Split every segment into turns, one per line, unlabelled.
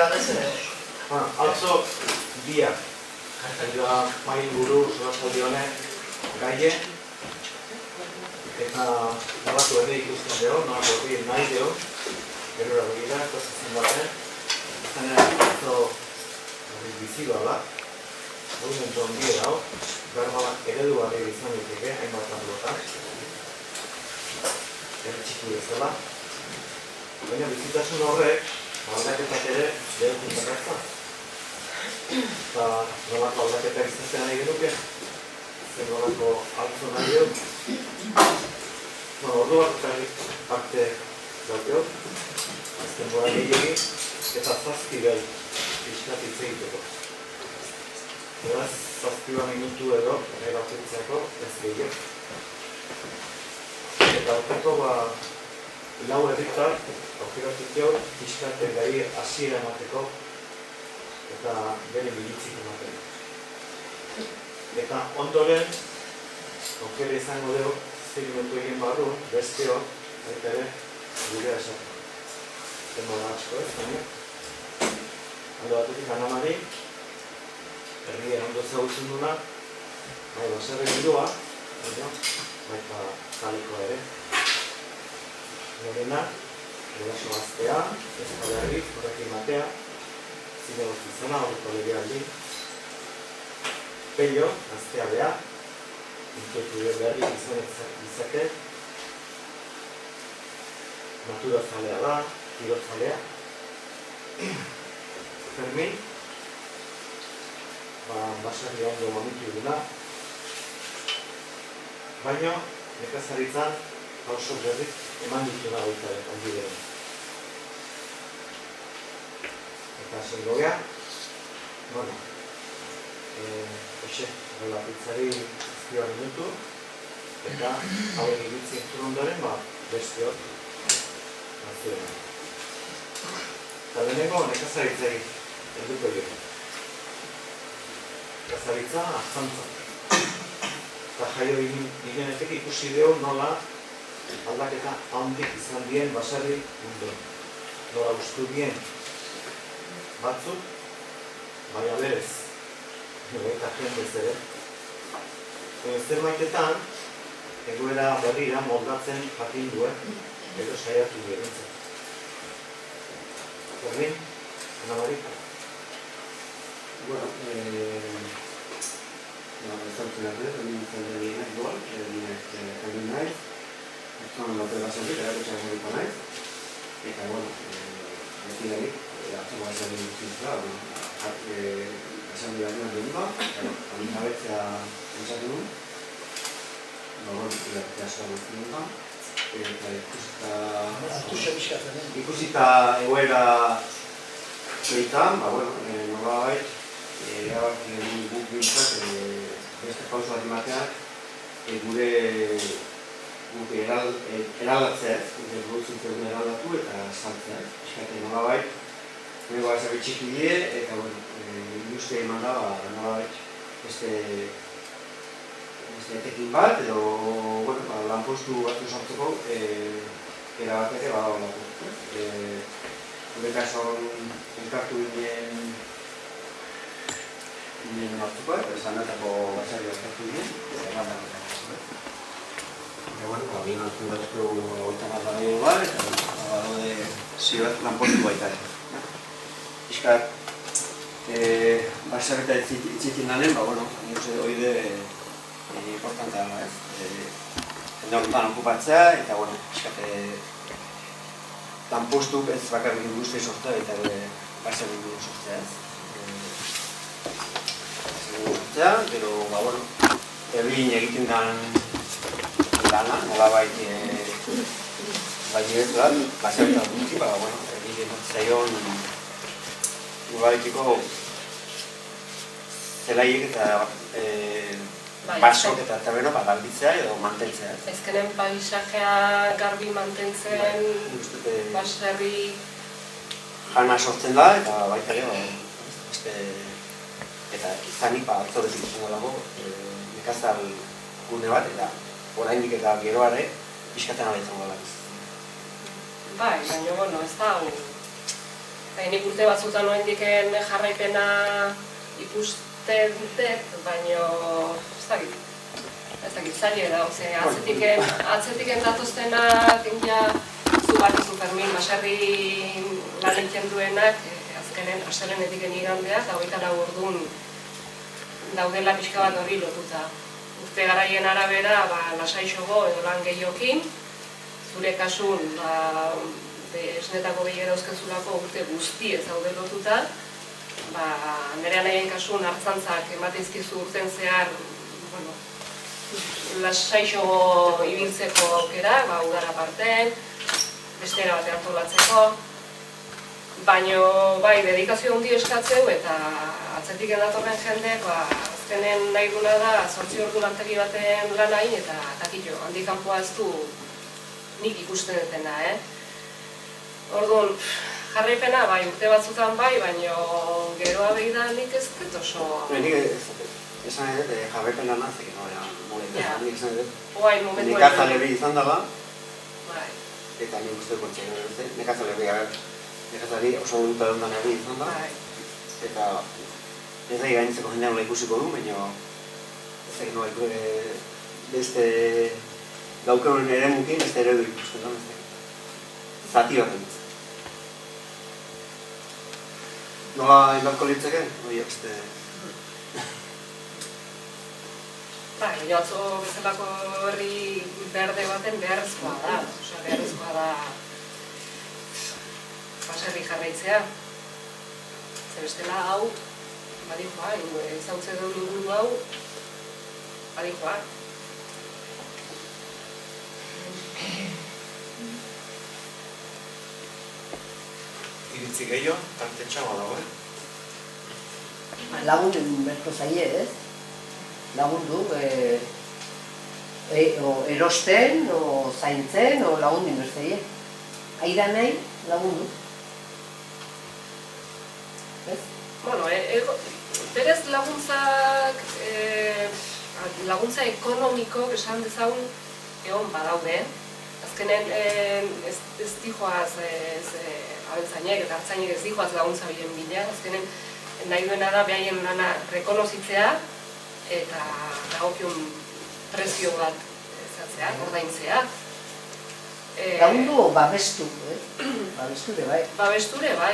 Atzo biak, mai buru solasaldi honek gaie, eta nolako ere ikusten dugu, nolako hori nahi dugu, gerora begira, eta zazen baten, izanera atzo bizidoa da, movimentu ondia dago, behar eredu barri izan diteke, hainbat handuotan, txiku bezala, baina bizitasun horrek, aldaketak ere behar zintarrazta. Eta nolako aldaketak izaten nahi genuke, zen nolako altzo nahi dugu. Ordu bat parte daukeo, azten bora gehiagi, eta zazpi gai pixkat hitz egiteko. Beraz, 7 minutu edo, erabakitzeko, ez gehiago. Eta hortako, lau herritar, aukeratuk jo, pixkat gai hasiera emateko, eta bere bilitzik emateko. Eta ondoren, aukera izango dugu, zirimentu egin barru, besteok, eta ere, gure esateko. Zenba da asko ez, baina. Aldo batetik, Anamari, herrien ondo ezagutzen duna, bai, baserri giroa, baita kalikoa ere. Lorena, eraso gaztea, ezkalarrik, horrekin matea, zinegoz izena, horreko legealdi. Pello, gaztea beha, intuetu berri izan izake. Natura zalea da, kirot zalea. Fermin, baserri ondo mamitu duna. Baina, nekazaritzan, pauso berrik eman dituna baita onbideen. Eta zengo geha, hoxe, relapitzari 7 minutu, eta hauen iritzi entzun ondoren, besteok nazioen. Eta lehenengo nekazaritzari helduko dira. Nekazaritza, artzantza. Eta jaio ginenetik ikusi dugu nola aldaketa handik izan dien baserri mundu. Nola ustu dien batzuk, baina berez, eta jendez ere. Zerbaitetan, egoera berrira moldatzen jakin duen, edo saiatu behintzen. Fermin, Anamari?
Bueno, ezautzen arte, nintzen dinak duan, dinak egin nahi. Ezkoan lote basentik, erakutsa esaniko nahi. Eta, bueno, beti darik, hartzeko basen zintzela, esan dira dira duen ba, amintabetzea entzatu nuen. Bueno, iratea esan duen ba. Eta ikusita egoera txoitan, bueno, nolabait, erabaki guk bintzat, beste pauso bat emateak, gure eraldatzea, gure produktzitzen duen eraldatu eta saltzea. Eskaten nolabait, nego azabe txiki die, eta industria eman da, nolabait, beste etekin bat, edo lanpostu batzu sartzeko, erabatek badago lako. Gure kasuan elkartu ginen batzuko, esanetako batzari elkartu ginen, eta bien hartu batzko goita bat dago bat, eta badaude zioat lanpostu baita. Piskat, baserreta itzitin nanen, oide importantea da, ez? Jende horretan okupatzea, eta, piskat, lanpostu ez bakarrik industria sortzea, eta baserri industria sortzea, ez? Pero, erbin egiten den lana, nolabait bainetan, basertan duki, erbin zaion nolabaitiko zelaiek eta basok eta terreno galditzea edo mantentzea.
Ezkenen paisajea garbi mantentzen, baserri...
Jana sortzen da, eta baita ere, eta izanik altzoretik izan dago nekazal gune bat, eta oraindik eta geroare pixkaten ala izango da.
Bai, baina, ez da, Nik urte batzutan noendiken jarraipena ikusten dut, baina ez dakit zaila da, atzetiken datoztenak, zu bakizu Fermin, baserri lan egiten duenak, azkenen astelehenetik igandeak, 24 ordun daudela pixka bat hori lotuta. Urte garaien arabera, lasaixogo edo lan gehiokin, zure kasun, esnetako gehiago dauzkezulako urte guzti ez daude lotuta, nire anairen kasun hartzantzak emateizkizu urten zehar, lasaixogo ibiltzeko aukera, udara parten, bestera bat antolatzeko, baina bai, dedikazio handi eskatzeu eta atzetik datorren jendek azkenen nahi duna da 8 ordu lantegi baten lan hain eta takillo, handik kanpoa ez du nik ikusten dutena, Orduan, jarraipena bai, urte batzutan bai, baina geroa behidan nik ez dut oso...
Nik esan edo, jarraipena nazik, nik esan edo, nekazale behi izan dela, eta nik uste kontxean edo, nekazale oso duta ondan behi izan da, eta ez da gaintzeko jendean nola ikusiko du, baina ez da beste daukeuren ere mukin, beste eredu ikusten da, zati horren. Nola indarko litzeke? Oia, beste...
Baina atzo bezalako herri berde baten beharrezkoa da. Beharrezkoa da baserri jarraitzea. Zer bestela hau, badikoa, ezautze duen inguru hau, badikoa.
Iritzi gehiago, tarte txagoa dago,
Lagundu berko zaie, ez? Lagundu, erosten, zaintzen, lagundu berzaie. Aida nahi, lagundu. Ez?
Bueno, berez laguntza ekonomiko, esan dezagun, egon badaude. Azkenen ez dijoaz abeltzainek eta hartzainek ez dijoaz laguntza bilen bila. Azkenen nahi duena da behaien lana rekonozitzea eta dagokion prezio bat zatzea, ordaintzea.
Lagundu o babestu, babesture bai.
Babesture bai.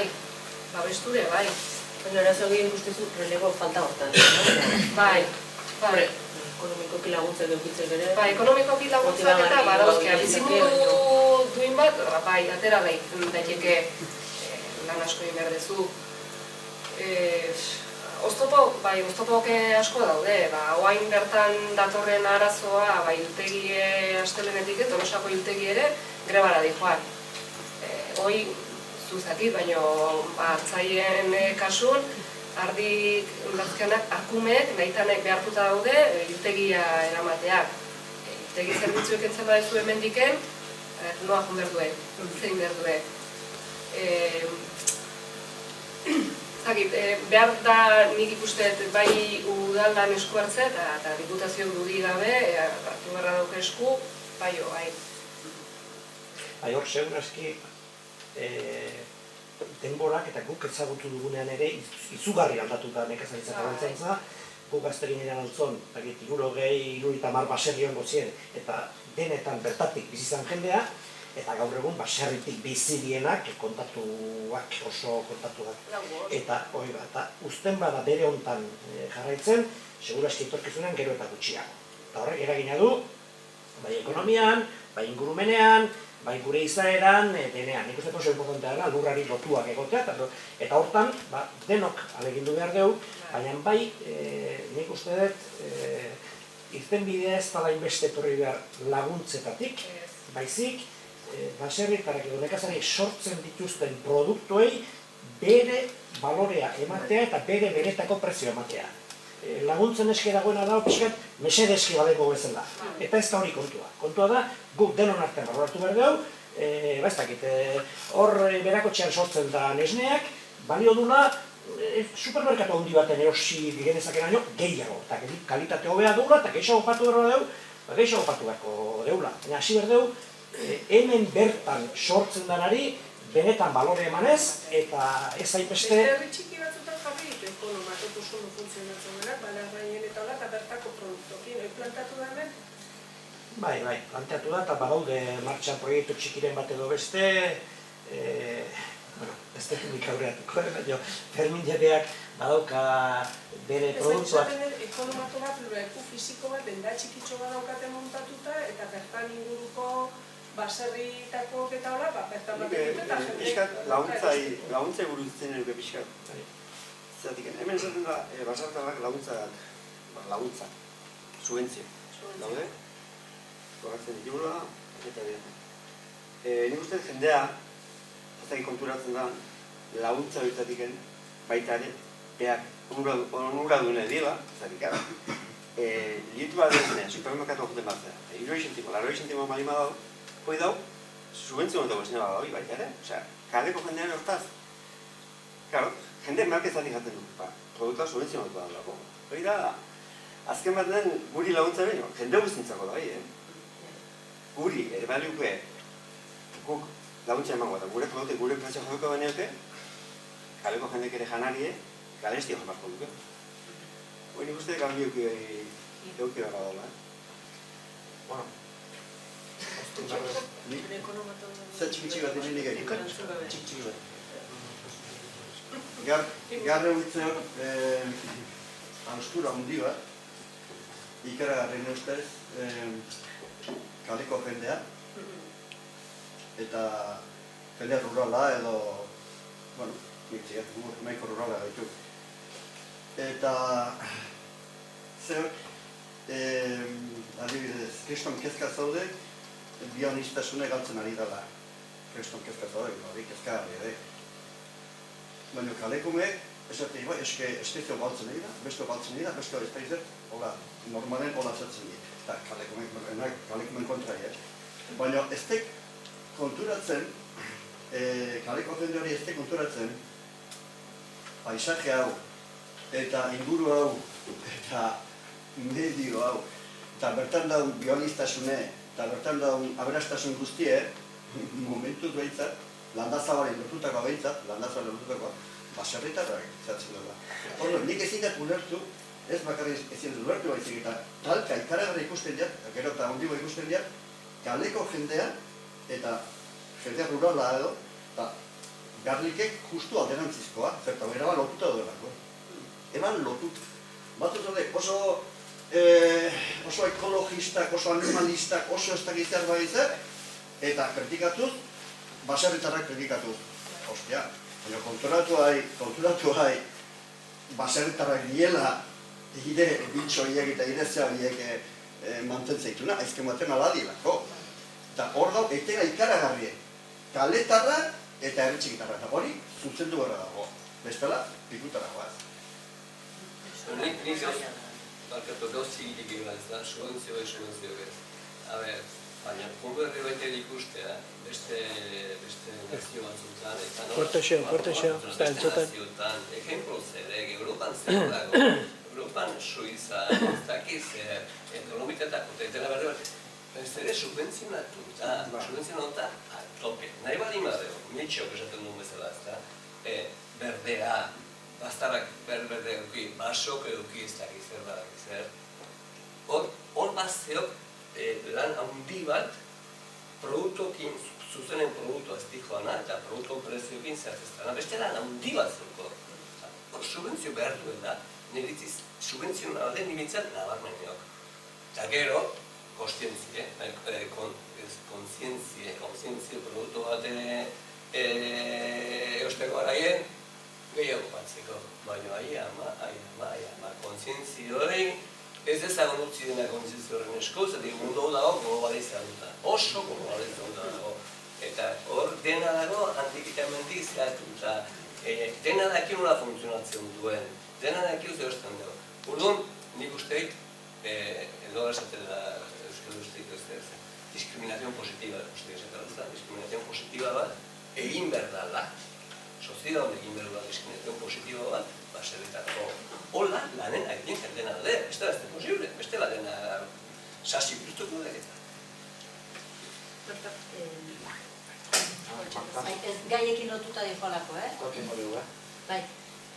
Baina arazo egin guztizu relego falta hortan.
Bai.
Ekonomikoki laguntzak eukitzen bere.
Bai, ekonomikoki laguntzak eta badauzkea. Bizimundu duin bat, bai, atera daiteke lan asko egin behar dezu. Oztopoak asko daude. Oain bertan datorren arazoa, hiltegie astelehenetik Tolosako hiltegi ere, grebara dijoan. Hoi zuzakit, baina hartzaien kasun, ardik undartzenak akumeek, nahitanek behartuta daude, hiltegia eramateak. Hiltegi zerbitzuek entzen badezu hemendiken, noa jun behar duen, zein behar duen. Behar da nik ikustet bai udaldan esku hartzea eta diputazio dudi gabe, hartu beharra dauke esku, bai.
Hor, segurazki, denborak eta guk ezagutu dugunean ere izugarri aldatuta nekazaritza zabaltzentza, guk gazterin eran altzon, 60 baserri hongo ziren, eta denetan bertatik bizizan jendea, eta gaur egun baserritik bizidienak kontatuak, oso kontatuak. Eta uzten bada bere hontan jarraitzen, segurazki etorkizunean gero eta gutxiago. Eta horrek eragina du, bai ekonomian, bai ingurumenean, bai gure izaeran, denean. Nik uste oso importantea dela, lurrari lotuak egotea, eta hortan denok alegindu behar dugu, baina bai, nik uste dut, irtenbidea ez dela inbeste etorri behar laguntzetatik, baizik, baserritarrak edo nekazariek sortzen dituzten produktuei bere balorea ematea eta bere beretako prezio ematea. Laguntzen eske dagoena da, pixkat, mesede eski badeko bezala. Eta ez da hori kontua. Kontua da, guk denon artean baloratu behar dugu, hor berakotxean sortzen da nesneak, balio dula, supermerkatu handi baten erosi genezakeraino gehiago. Eta kalitate hobea dula, eta gehiago opatu behar dugu, gehiago opatu beharko deula. Baina hasi behar dugu, hemen bertan sortzen denari benetan balore emanez, eta ez hainbeste...
Beste herri txiki batzutan jarri ditu ekonomatotusun funtzionatzen denak, balerraien eta hola, eta bertako produktokin. Hoi plantatu da hemen?
Bai, planteatu da, eta badaude martxan proiektu txikiren bat edo beste, ez dut nik aurreatuko, baina Fermin jabeak badauka bere produktuak.
Ez da ekonomato bat, leku fiziko bat, denda txikitxo bat daukate montatuta, eta bertan inguruko baserritako eta hola, bertan bat egite eta jende...
Piskat laguntzai buruz zen eruke piskat. Zeratik, hemen esaten da, basartarrak laguntza, subentzio, daude? Kogatzen ditugula, eta dira. Nik uste jendea, ez konturatzen da, laguntza horretatik baita ere, beak onura dune dira, zatik, lietu bat duzene, supermerkatu joten bat zera, 60 zentimo malima dago, hoi dago, subentzio honetan gozine bat dago, baita ere, osea, kaleko jendean hortaz. Claro, jende merkezatik jaten du, produktua subentzio honetan dago. Hoi da, azken bat den guri laguntza behin, jende guztintzako da, guri, baliuke, guk laguntza emango eta gure produkte, gure prezio joko beneoke, kaleko jendek ere janarie, galestia jamarko duke. Hoi nik uste galbioki euki gara dola.
Bueno,
zer txiki bat direnik egin.
txiki bat.
Garre huitzeok haustura hundi bat, ikaragarri ustez kaleko jendea, eta jendea rurala edo, bueno, nikziak, nahiko rurala gaitu. Eta zer, adibidez, kriston kezka zaude, bionistasune galtzen ari dela. Kriston kezka zaude, hori kezka harri ere. Baina kalekumeek, esatea, bai, estezio galtzen ari da, beste galtzen ari da, beste ez da izet, hola, normalen hola zatzen dira. Eta kalekumen kontra baina ez tek konturatzen, kaleko jende hori ez tek konturatzen, paisaje hau, eta inguru hau, eta medio hau, eta bertan daun bionistasune, eta bertan daun aberastasun guztie, momentuz behintzat, landazabaren lortutako behintzat, baserritarrak zatzen dela. Horro, nik ezin dut ulertu, ez bakarrik ezin dut ulertu baizik eta talka ikaragarri ikusten diat, gero eta ondibo ikusten diat, kaleko jendea eta jendea rurala edo, eta garlikek justu alderantzizkoa, zerta eraban lotuta duelako. Eban lotuta. Batuz dode oso ekologistak, oso animalistak, oso ez dakizar baizer, eta kritikatuz, baserritarrak kritikatuz. Ostia, baina konturatu hai, baserritarrak diela, ire bitxo hiek eta irezea hiek mantentzen dituna, aizken baten aladilako. Eta hor dau, etena ikaragarrie, kaletarra eta herritxikitarra, eta hori zuzendu gara dago. Bestela, pikutara goaz.
Nik barkatu gauz txigitik egibat ez da, subentzio ez. A ber, baina puntu herri baita ikustea, beste nazio batzutan, eta
Fuerte xeo, ez da entzuten.
Ejemplo zer, Europan zer dago, Europan Suiza, ez dakiz, Dolomiteetako, eta berre bat, ez ere subvenzionatuta a tope. Nahi bali madeo, mitxok esaten duen bezala, ez da, berdea, bastarrak berde eduki, basok eduki ez dakiz, zer badakiz, hor bazteok lan handi bat, produktokin, zuzenen produktua ez dijoana, eta produktu preziokin zerteztana, beste lan handi bat zeuko. Hor subentzio behar duen da, niritziz subentzio nabaden nibitzat nabarmeneok. Eta gero, kontzientzia produktu bat eosteko garaien, gehiago batzeko. Baina ama, kontzientzia hori, ez ezagun utzi dena kontzientzia horren esko, zatik mundu dago globalizatuta, oso globalizatuta dago. Eta hor dena dago antikitamentik zehatuta, dena daki nola funtzionatzen duen, dena daki zehozten dugu. Orduan, nik usteik, edo esaten da euskal usteik diskriminazion positiba, diskriminazion positiba bat, egin behar dala. Soziedad egin behar dala diskriminazion positiba bat, baserritako hola lanen egin jendena da, ez da posible, beste la dena sasi biztuko da eta.
Ez gaiekin lotuta dijoalako,
Hortengo dugu,
Bai,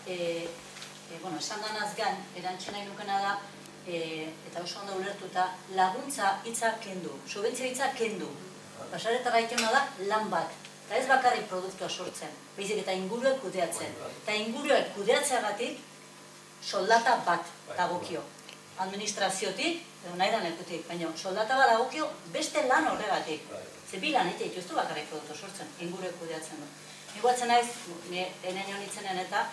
esan danaz gan, erantzun nahi nukena da, eta oso ondo ulertuta, laguntza hitza kendu, subentzio hitza kendu. Basaretara ikena da lan bat, eta ez bakarrik produktua sortzen, baizik eta inguruek kudeatzen. Eta inguruek kudeatzeagatik soldata bat dagokio. Administraziotik, edo nahi da lekutik, baina soldata bat dagokio beste lan horregatik. Ze bi lan egite dituztu bakarrik produktu sortzen, inguruek kudeatzen du. Iguatzen naiz, enen honitzenen eta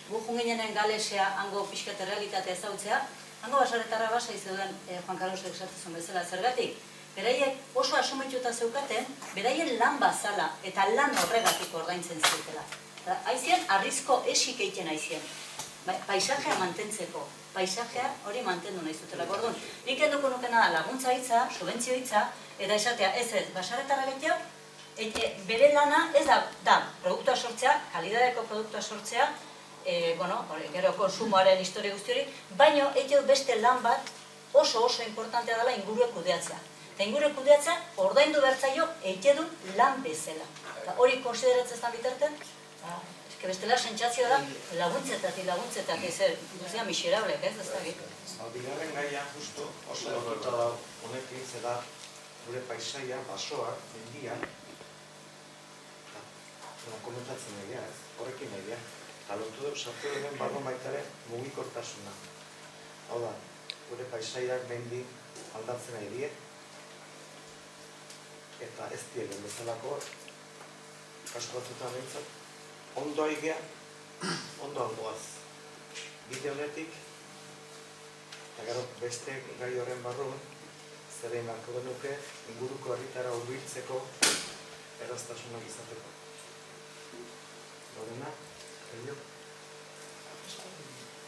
gu junginen galesea hango pixkate realitatea ezautzea, hango basaretarra basa izuduen Juan Carlosek esatzen bezala zergatik. Beraiek oso asumituta zeukaten, beraien lan bazala eta lan horregatik ordaintzen zutela. Haizien, arrizko esik egiten haizien. Paisajea mantentzeko, paisajea hori mantendu nahi zutela. Gordon, nik enduko nukena da laguntza hitza, subentzio hitza, eta esatea ez, basaretarra gehiago, bere lana ez da produktua sortzea, kalidadeko produktua sortzea, gero konsumoaren historia guzti hori, baino egin beste lan bat oso importantea dela inguruek kudeatzea. Eta inguruek kudeatzea ordaindu bertzaio egin lan bezala. Hori konsideratzen ez bitarten, bestela sentsazio da laguntzetatik zer, guztia miserablek, ez da git.
Bigarren gaia justu oso lotuta da honekin, zela gure paisaia, basoa, mendian, komentatzen egia ez, horrekin egia. Eta lotu sartu duen barron baitaren mugikortasuna. Hau da, gure paisaiak mendi aldatzen nahi die, eta ez diegen bezalako, kasko batzutan behintzat, ondo aigea, ondo algoaz. Bide honetik, eta gero beste gai horren barruan, zer egin beharko genuke inguruko herritara hurbiltzeko erraztasunak izateko. Lorena, Elio?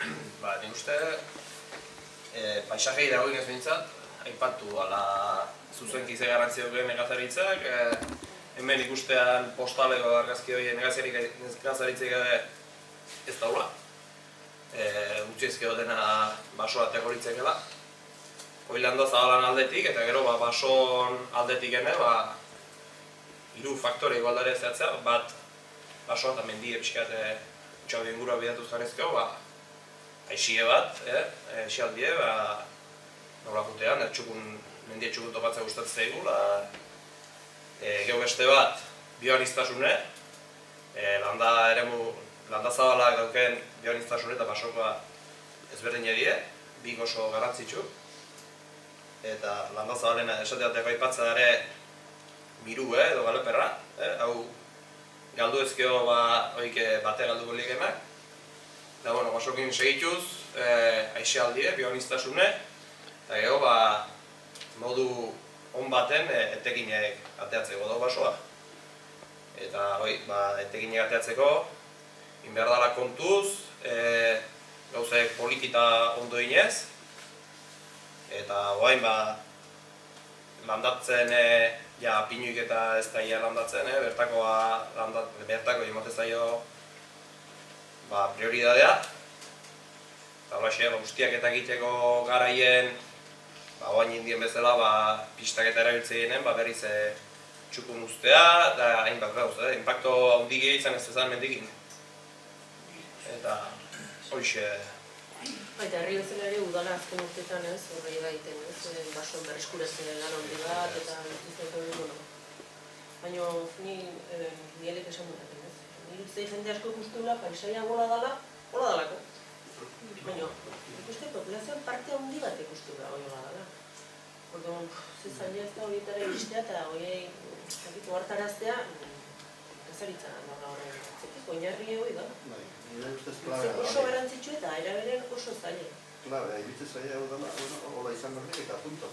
Nik uste paisajei dagoen ez bintzat, aipatu ala zuzenki ze garrantzia duen negazaritzak, hemen ikustean postaleko argazki hori negazaritzik ez daula. Utziezkeo dena basoa tegoritzekela. Hoi landa zabalan aldetik, eta gero bason aldetik ene, hiru faktore igualdare zehatzea, bat basoa eta mendie pixkat txaudi ingurua bidatuz jarrizkeo, aixie bat, aixialdie, nola jutean, mendie txukun topatzea gustatzen zaigu, geu beste bat, bioaniztasune, landa zabalak dauken bioaniztasune eta basokoa ezberdin edie, bik oso garrantzitsu, eta landa zabalena esateateko aipatza ere miru edo galeperra, hau galdu ezkeo bate galduko ligenak, eta basokin segituz, aixialdie, bioaniztasune, eta gero modu on baten etekinek ateatzeko dago basoa. Eta etekinek ateatzeko, inberdala kontuz, gauzek politikita ondo inez, eta landatzen, pinuik eta ez da landatzen, bertako imote zaio prioridadea. Eta guztiak eta egiteko garaien, oain indien bezala, pistak eta erabiltzeinen, berriz txukun ustea, eta hainbat gauz, impacto handigia izan ez ezan mendikin. Eta hoxe...
Eta herri bezala ere udala azken urtetan ez, horrei baiten ez, basoen berreskuratzen lan handi bat, eta izateko dugu. Baina ni elek esan dutaten ez. Ni zei jende asko ikustula, paisaia gola dalako. Baina, ikuste populazioan parte handi bat ikustula hori gola dala. Orduan, zezaila ez da horietara iristea eta horiei hartaraztea, gazaritzan nola horrein. Zekiko, oinarri hori da. Oso garantzitsu eta eraberen oso zaila.
Claro, egite zaila hau dela, hola izan berdik eta punto.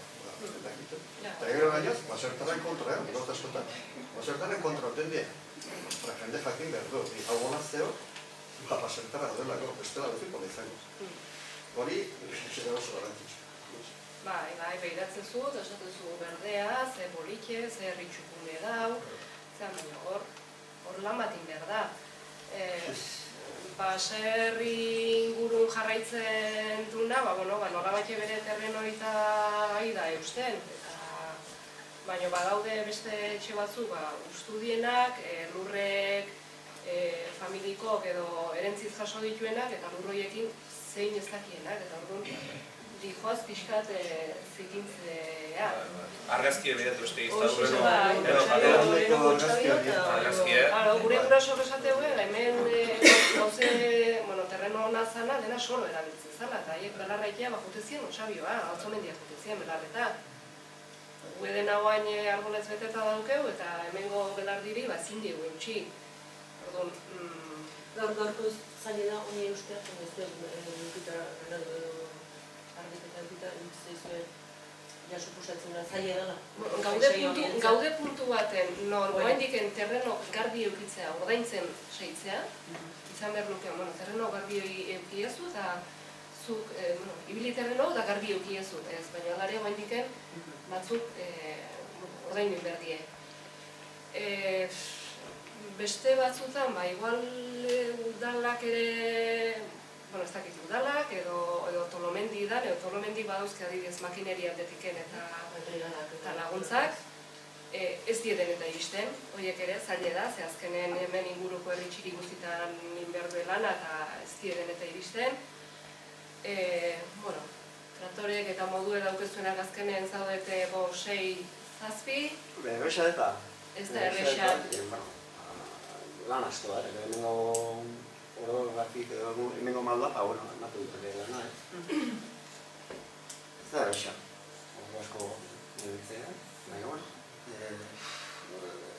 Eta gero gainaz, basertaren kontra, gauza askotan. Basertaren kontra oten die. Jende jakin behar du, hau golazteo, basertara delako, bestela beziko izango. Hori, oso garantzitsu.
Bai, behiratzen zu, esaten zu berdea, ze polike, ze herri txukune dau, baina hor lan batin behar da. Baserri inguru jarraitzen duna, nola batxe bere terreno eta gai da eusten. baina badaude beste etxe batzuk, ustu dienak, lurrek, familikok edo erentziz jaso dituenak, eta lurroiekin zein ez dakienak, eta orduan dijoaz pixkat zikintzea.
Argazkie behatu beste
Oixo,
argazkie.
Gure gurasoak esategue, hemen gauze, terreno hona zana, dena solo erabiltzen zala, eta haiek belarraitea jute osabioa, altzomendia jute zien belarreta. Gue dena guain argolez beteta daukeu, eta hemengo belardiri ezin diegu eutxi.
Gaurko zaila da, honi euskera, argiketa eukita, zaizue, ja suposatzen da, zaila dela.
Gaude puntu baten, nor goaindiken terreno garbi eukitzea, ordaintzen seitzea, izan behar nuke, terreno garbi eukiezu, eta zuk, ibili terreno da garbi eukiezu, ez, baina alare goaindiken batzuk ordainin behar die. Beste batzutan, igual udalak ere, ez dakit udalak, edo tolomendi dan, edo tolomendi badauzke adibidez makineria aldetiken eta laguntzak, ez dieden eta iristen, horiek ere, zaila da, ze azkenen hemen inguruko herri txiki guztietan inberdu lana eta ez dieden eta iristen. Traktorek eta modue daukezuenak azkenen zaudete 6-7.
Erresa eta?
Ez da erresa.
Lan asko da, hemengo orografik edo hemengo malda, natu dut ere lana, ez da erresa. Ordo asko nebitzea, baina,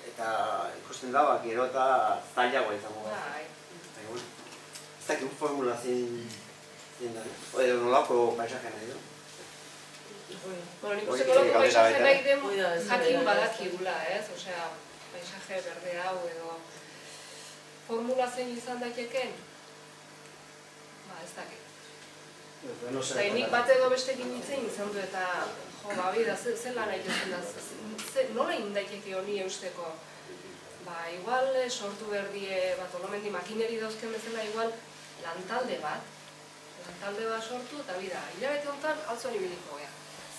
eta ikusten da, gero eta zailagoa izango da. Ez dakik formula zein da, edo nolako paisaje nahi du.
Nik uste nolako paisaje nahi den jakin badakigula, ez? Osea, paisaje berde hau edo formula zein izan daiteken? Ez dakit. Eta nik bat edo bestekin hitzein izan du eta zela nahi duzen da, nola indaiteke honi eusteko? Igual sortu berdie tolomendi makineri dauzken bezala, igual lantalde bat sortu eta bida, hilabete honetan altzon ibiliko gea.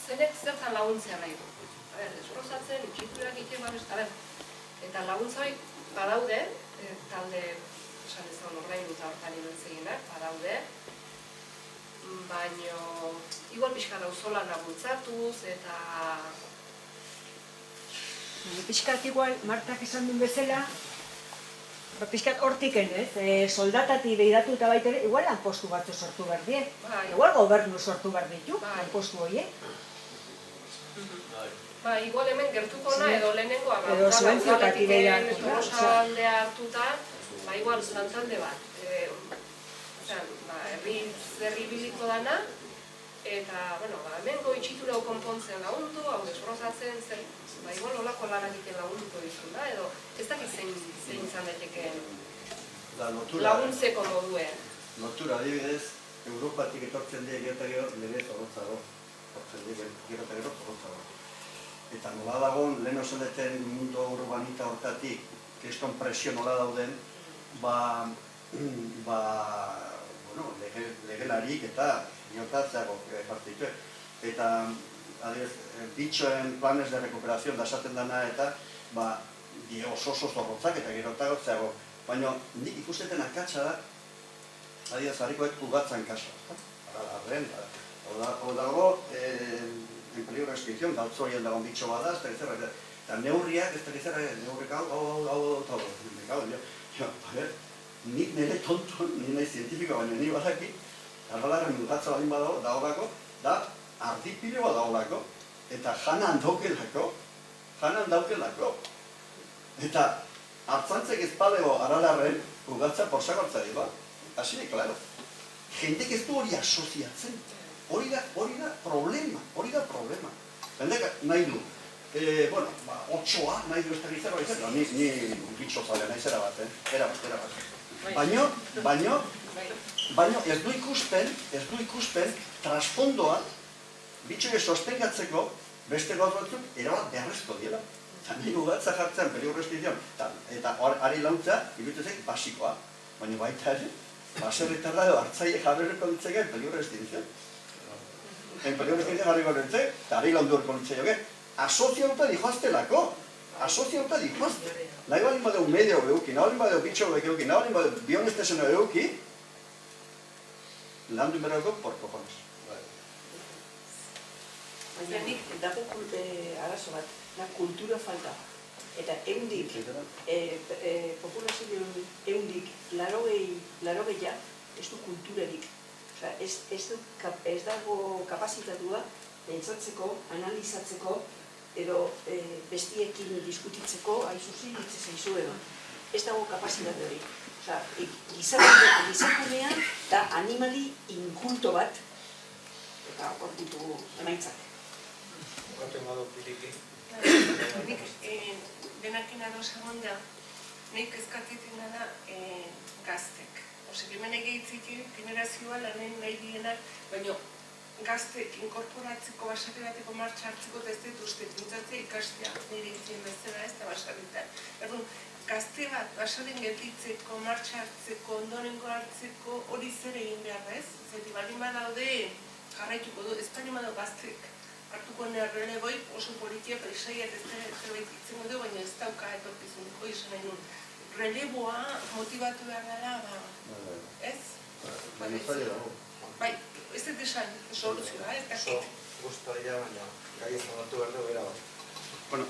Zenek zertan laguntzea nahi du. Esprozatzen, itxiturak itxen eta laguntza hori badaude, talde esan ezan horrein dut hortan ibentzeinak, badaude, baina igual pixkat auzolan bultzatuz eta...
Pixkat igual, Martak esan duen bezala, pixkat hortiken, soldatati behiratu eta baitere, igual lanpostu batzu sortu behar die, igual gobernu sortu behar ditu, lanpostu horiek.
Igual hemen gertukona edo lehenengoa
edo zuentziokatik behiratu
aldea hartuta, igual lantalde bat. Herri biliko dana, eta hemengo itxitura konpontzen lagundu, hau desbrozatzen, igual olako lanak iken lagunduko dizun da, edo ez dakit zein izan daiteken laguntzeko moduen.
Lotura adibidez, Europatik etortzen die gero eta gero lege zorrotzago. Gero eta gero zorrotzago. Eta nola dagoen, lehen oseleten mundu urbanita hortatik, keston presio nola dauden, legelarik eta niotatzeago partitu. Eta, adibidez, bitxoen planes de recuperación da esaten dana eta, oso zorrotzak eta gero eta gotzeago. Baina, nik ikusteten akatsa da, adibidez, harrikoek ugatzen kasa. Hor dago, en peligro de extinción, galtzorien dagoen bitxo bada, eta neurriak, ez da neurrik hau, nik nire tonton, nire nahi zientifiko, baina nire badaki, arralarren ugatza balin badago, da ardipilo badago, eta janan daukelako. Eta hartzantzek ezpadego aralarren ugatza porsakortza diba. Así, claro. Jendek ez du hori asoziatzen. Hori da problema. Hendek nahi du. Otsoa nahi du esterizero izan. Ni bitxo zalea nahi zera bat, Baina ez du ikusten trasfondoan bitxoe sostengatzeko beste gauz batzuk erabat beharrezko dira. Eta nahi ugatza jartzen peligro extinción. Eta ari launtza, iruditzek basikoa. Baina baita ere, baserritarra edo hartzaile jarrereko ditzeke peligro extinción. En peligro extinción jarriko ditzek, eta ari laundu horko ditzeke, asoziauta dihoaztelako. Asoziauta dihoazte. Nahi balin badeu medio euki, nahi balin badeu bitxo euki, nahi balin badeu bionesteseno euki, lan duen berako por cojones.
Baina nik dago arazo bat, da kultura falta. Eta eundik, populazio eundik, larogeia, ez du kulturarik. Ez dago kapazitatua pentsatzeko, analizatzeko, edo bestiekin diskutitzeko, aizuzi, ditze zaizu edo. Ez dago kapazitate hori. Gizakunean da animali inkulto bat, eta hor ditu emaitzak.
Bukatzen badu piliki.
Nik denakin ados egon da, nik ezkatitena da gaztek. Osek, hemen egeitzik generazioa lanen nahi dienak, baina gaztek inkorporatzeko, basarri bateko martxa hartzeko, eta ez dut uste, pintzatzea ikastea nire itzien bezala ez da basarritan. Erdu, gazte bat basarren gelditzeko, martxa hartzeko, ondorengo hartzeko, hori zer egin behar ez? Zeti, baldin badaude jarraituko du, ez baldin badau gaztek hartuko nerrele boi, oso politia paisaiak ez zerbait itzen du, baina ez dauka etorkizuneko izan nahi nun. Releboa motivatu behar dela, ez?
Baina zaila dago.
Bai, ez dut esan soluzioa, ez dakit.
Oso guztaria, baina gai ez aldatu behar dugu erabat.
Bueno,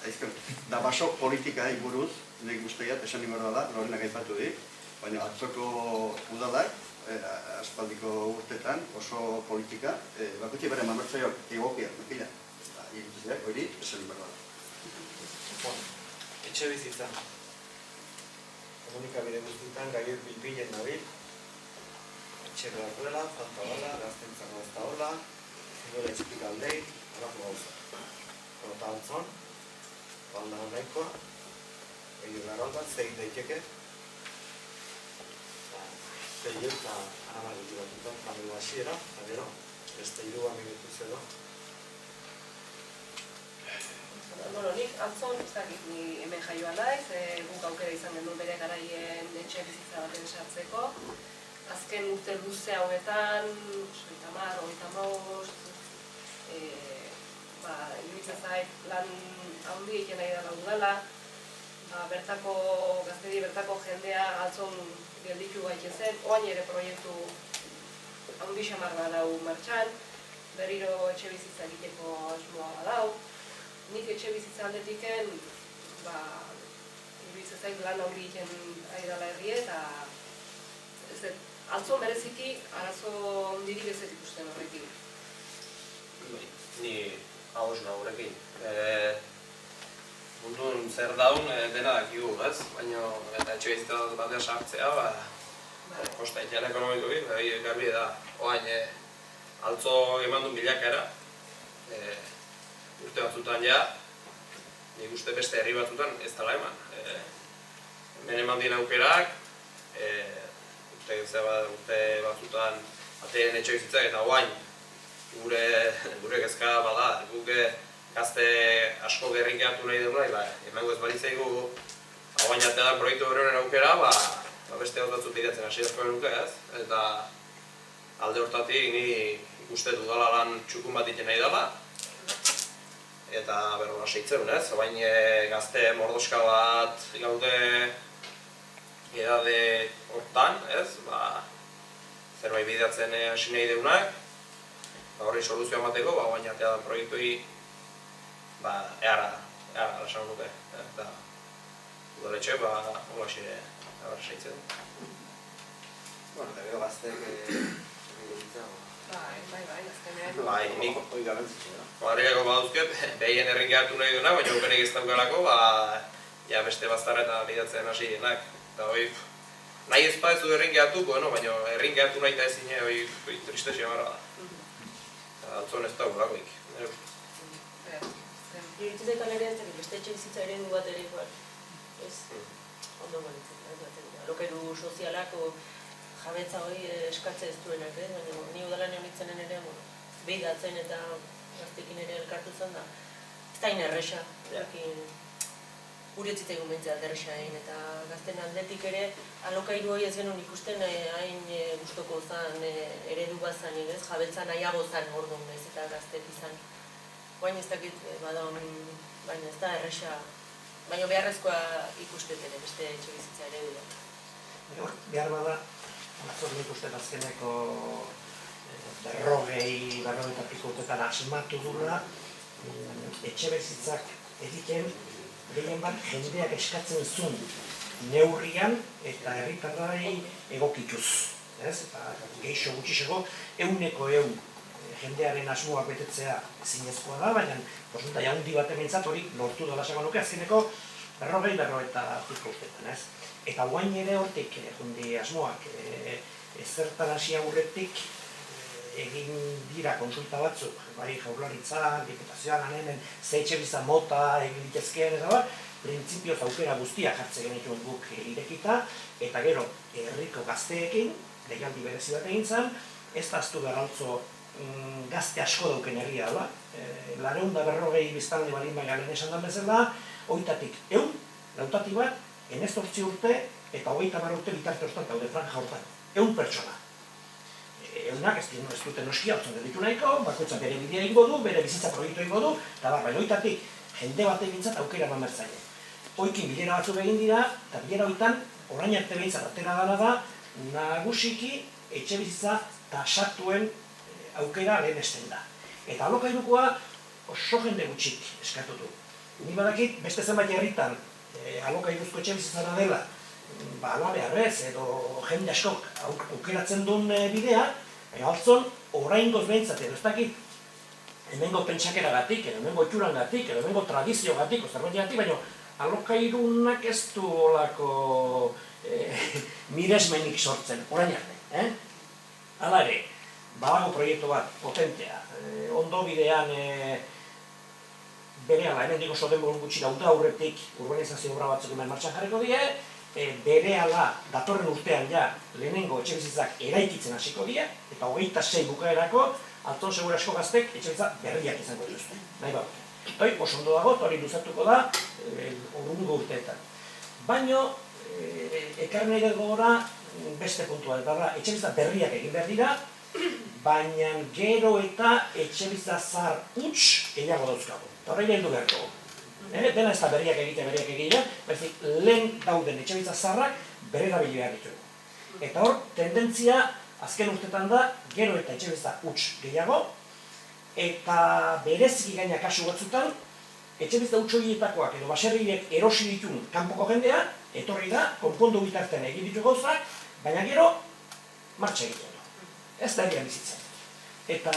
aizken, da baso politika buruz, nik guztiak esan nimero da, Lorenak aipatu dik, baina atzoko udalak, aspaldiko urtetan, oso politika, bakutzi bere mamertzaioak egokia, nukila. Iritziak, hori, esan nimero da.
Etxe bizitza. Komunikabide guztietan gaiet bilbilen nabil. Etxe behar duela, falta bala, gaztentzako ez da hola, zingoela etxetik aldei, horako gauza. Eta altzon, balda nahikoa, egin garral bat, zegin daiteke. Zeilu eta anamarritu batutan, familia hasiera, eta gero, beste hiru amigutu zero.
Bueno, nik altzon, ez dakit ni hemen jaioa naiz, guk aukera izan genuen bere garaien etxe bizitza baten sartzeko. Azken urte luze hauetan, 30, 35, iruditzen zait lan handi egiten nahi dela udala, bertako gaztedi, bertako jendea altzon gelditu gaiten zen, oain ere proiektu handi xamar badau martxan, berriro etxe bizitza egiteko asmoa badau. Nik etxe bizitza aldetiken, iruditzen zait lan handi egiten ari dela herri eta altzon bereziki arazo handirik ez dut ikusten horrekin.
Ni haus nagurekin. Mundun zer daun dena dakigu, ez? Baina eta etxe bizitza batean sartzea, kosta itian ekonomikoki, garbi da. Oain, altzo eman duen bilakaera, urte batzutan ja, nik uste beste herri batzutan ez dela eman. Hemen eman dien aukerak, urte batzutan batean etxe bizitzak eta oain gure kezka bada, guk gazte asko gerrik hartu nahi duguna, emango ez balitzaigu oain atean proiektu horren aukera, beste hau batzut bideatzen hasi dazko genuke, ez? Eta alde hortatik ni ikuste dudala lan txukun bat iten nahi dela, eta berrola seitzen, ez? Oain gazte mordoska bat gaude edade hortan, ez? Zerbait bideatzen hasi nahi deunak, horri soluzioa emateko, oain atean proiektui eara esan nuke, eta udaletxe, hola xire seitzen.
Bueno, eta gero gazteek
Bai,
nik harriako badauzket, behien errinke hartu nahi duena, baina ukenek ez daukalako, beste baztarra eta bidatzen hasi denak. Eta hoi, nahi ez ez du errinke hartu, baina errinke hartu nahi eta ezin, hoi tristezia marra da. Eta altzon ez daukalakoik.
Iritzu zaitan ere ez dakit, beste etxe bizitza ere bat ere igual. Ez, ondo balitzen, alokairu sozialako jabetza hori eskatze ez duenak, baina ni udalan egon ere behidatzen eta gaztekin ere elkartu zen da. Ez da inerresa, gure zitzaigun mentzea derresa egin eta gazten aldetik ere alokairu hori ez genuen ikusten hain gustoko zan eredu bat zanik, jabetza nahiago zan orduan ez eta gaztet izan. Guain ez dakit badon, baina ez da erresa, baina beharrezkoa ikustet ere beste etxe bizitza ere dira.
Behar bada, atzor nik uste azkeneko berrogeita piko urtetan asmatu dula, etxe bizitzak egiten gehien bat jendeak eskatzen zuen neurrian eta herritarrei egokituz. Eta geixo gutxisego, 100% jendearen asmoak betetzea ezinezkoa da, baina porzentai handi bat egintzat hori lortu dela esango nuke azkeneko berrogeita piko urtetan. Eta guain ere hortik jundi asmoak ezertan hasi aurretik egin dira konsulta batzuk, bai Jaurlaritza, Diputazioan, hemen ze etxebizitza mota egin ditezkeen eta bar, printzipioz aukera guztiak jartzen genituen guk irekita, eta gero herriko gazteekin, deialdi berezi bat egin zen, ez da aztu garrantzo gazte asko dauken herria da. 240 biztanle balin bai galen esan den bezala, oitatik 100, lautatik bat, 18 urte eta 30 urte bitarte hortan daude franja hortan. 100 pertsona. Eunak ez duten noskia hortzen ditu nahiko, bakoitzak bere bidea egingo du, bere bizitza proiektu egingo du, eta baina oitatik jende bat egintzat aukera bamertzaile. Oikin bilera batzuk egin dira, eta bilera oitan, orain arte behintzat atera dana da, nagusiki etxe bizitza tasatuen aukera lehenesten da. Eta alokairukoa oso jende gutxik eskatu du. Ni badakit beste zenbait herritan alokairuzko etxe bizitzara dela, alabearrez edo jende askok aukeratzen duen bidea, baina altzon oraingoz behintzat edo ez dakit hemengo pentsakeragatik, edo hemengo itxurangatik, edo hemengo tradiziogatik, zerbait baina alokairunak ez du olako miresmenik sortzen, orain arte. Hala ere, badago proiektu bat potentea, ondo bidean berehala, hemen digo denbora gutxi daude aurretik urbanizazio obra batzuk hemen martxan jarriko die, berehala datorren urtean ja lehenengo etxebizitzak eraikitzen hasiko die, eta 26 bukaerako Alton segura asko gaztek etxebizitza berriak izango dituzte. Nahi bat. Hori oso ondo dago, hori luzatuko da urrungo urteetan. Baina, ekarri nahi gogora beste puntua eta da, etxebizitza berriak egin behar dira, baina gero eta etxebizitza zahar huts gehiago dauzkago. Eta horrein heldu beharko. Dena ez da berriak egitea, baizik lehen dauden etxebizitza zaharrak berrerabili behar ditugu. Eta hor, tendentzia azken urtetan da, gero eta etxebizitza huts gehiago, eta bereziki gaina kasu batzutan, etxebizitza huts horietakoak edo baserriek erosi ditun kanpoko jendea, etorri da, konpondu bitartean egin ditu gauzak, baina gero, martxa egiten du. Ez da herrian bizitzen. Eta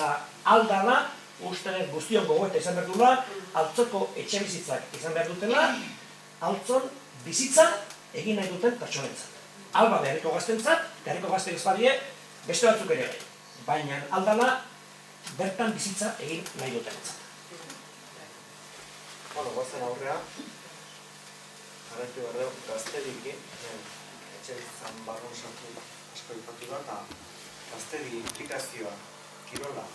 aldala, uste guztion gogoeta izan behar dula, altzoko etxebizitzak izan behar dutela, altzon bizitza egin nahi duten pertsonentzat. Alba herriko gaztentzat, herriko gazten ezbadie, beste batzuk ere gai. Baina aldala, bertan bizitza egin nahi dutenentzat.
Goazen aurrea, jarraitu behar dugu gazteriki, etxebizitzan barron sartu asko ipatu da, eta gazteri implikazioa, kirola,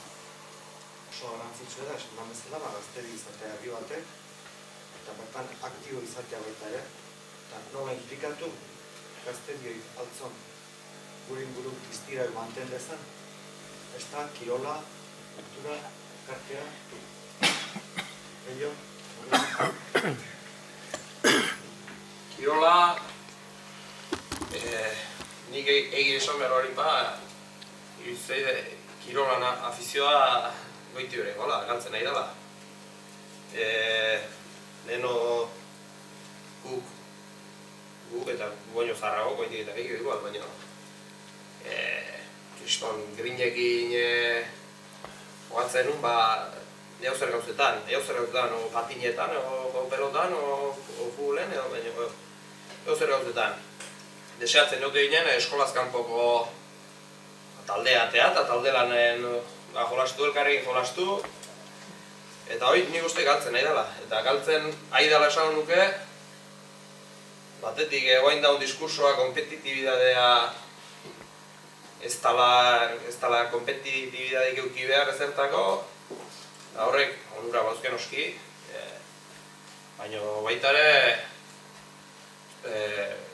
oso garantzitsua da, esan bezala, gazteri izatea herri batek, eta bertan aktibo izatea baita ere, eta nola implikatu gazterioi altzon gure inguru iztira manten dezan, ez da, kirola, kultura, kartea, ello,
Kirola, nik egin esan behar hori kirolan afizioa goiti hori, galtzen nahi dela. Leheno guk eta baino zarrago goiti eta gehiago igual, baina kriston grinekin jogatzen nun, Eauzer gauzetan, o patinetan, o pelotan, o futbolen, eauzer gauzetan. Deseatzen dut eginen eskolaz kanpoko taldeatea eta talde lanen jolastu, elkarrekin jolastu. Eta hori nik uste galtzen nahi dela. Eta galtzen ari dela esan nuke, batetik egoain daun diskursoa, kompetitibidadea, ez dela kompetitibidadeik euki behar ezertako, eta horrek onura bauzken oski, baina baita ere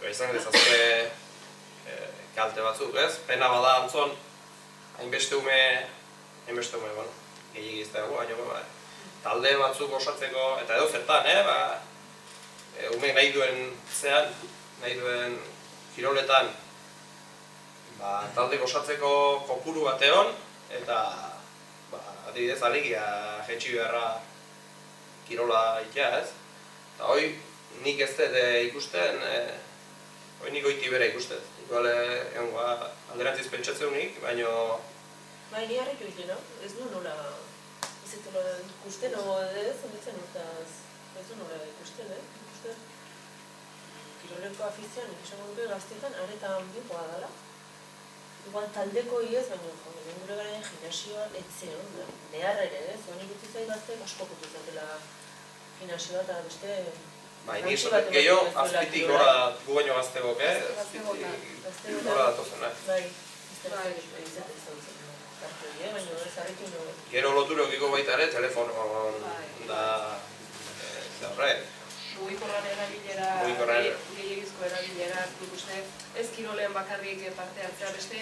izan dezazke kalte batzuk, ez? Pena bada antzon, hainbeste ume, gehiagik ez dago, baina talde batzuk osatzeko, eta edo zertan, ume nahi duen zean, nahi duen kiroletan, talde osatzeko kopuru bat egon, eta adibidez alegia jetxi beharra kirola itea, ez? Eta hoi nik ez dut ikusten, hoi nik goiti bera ikusten. Igual alderantziz pentsatzeu nik, baina...
Ni harritu egiten, ez du nola ikusten, ez du nola ikusten, kiroleko afizioan, esango duke gaztetan, aretan bipoa dela. Igual taldeko ez, baina gure garen gimnasioan etzen, behar ere, ez? Baina ikutu zai gazteek asko putu zatela gimnasioa eta beste...
Ni esatet gehiago, azpitik gora gu baino gaztegok, gora datozenak. Gero lotureokiko baita ere, telefonon da...
Mugikorraren erabilera, gehiagizko erabilera, nik uste ez kirolen bakarrik parte hartzea, beste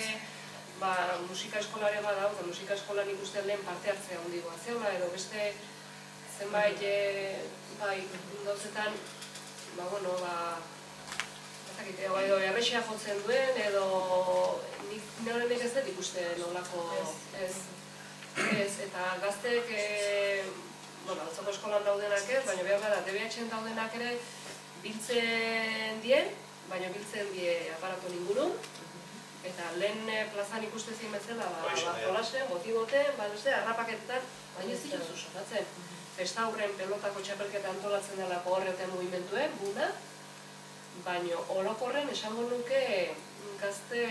musika eskolare bat dago, eta musika eskolan nik uste lehen parte hartzea hondigoa zeola, edo beste zenbait gauzetan, edo errexea jotzen duen, edo nik horrenik ez dut ikuste nolako ez, eta gaztek atzoko eskolan daudenak ez, baina behar gara, DBH-en daudenak ere biltzen dien, baina biltzen die aparaton ingurun, eta lehen plazan ikuste zin bezala, jolasen, botiboten, harrapaketetan, baina ez dituzu sonatzen. Festa aurren pelotako txapelketa antolatzen delako horretan movimentuen, buna, baina orokorren esango nuke gazte,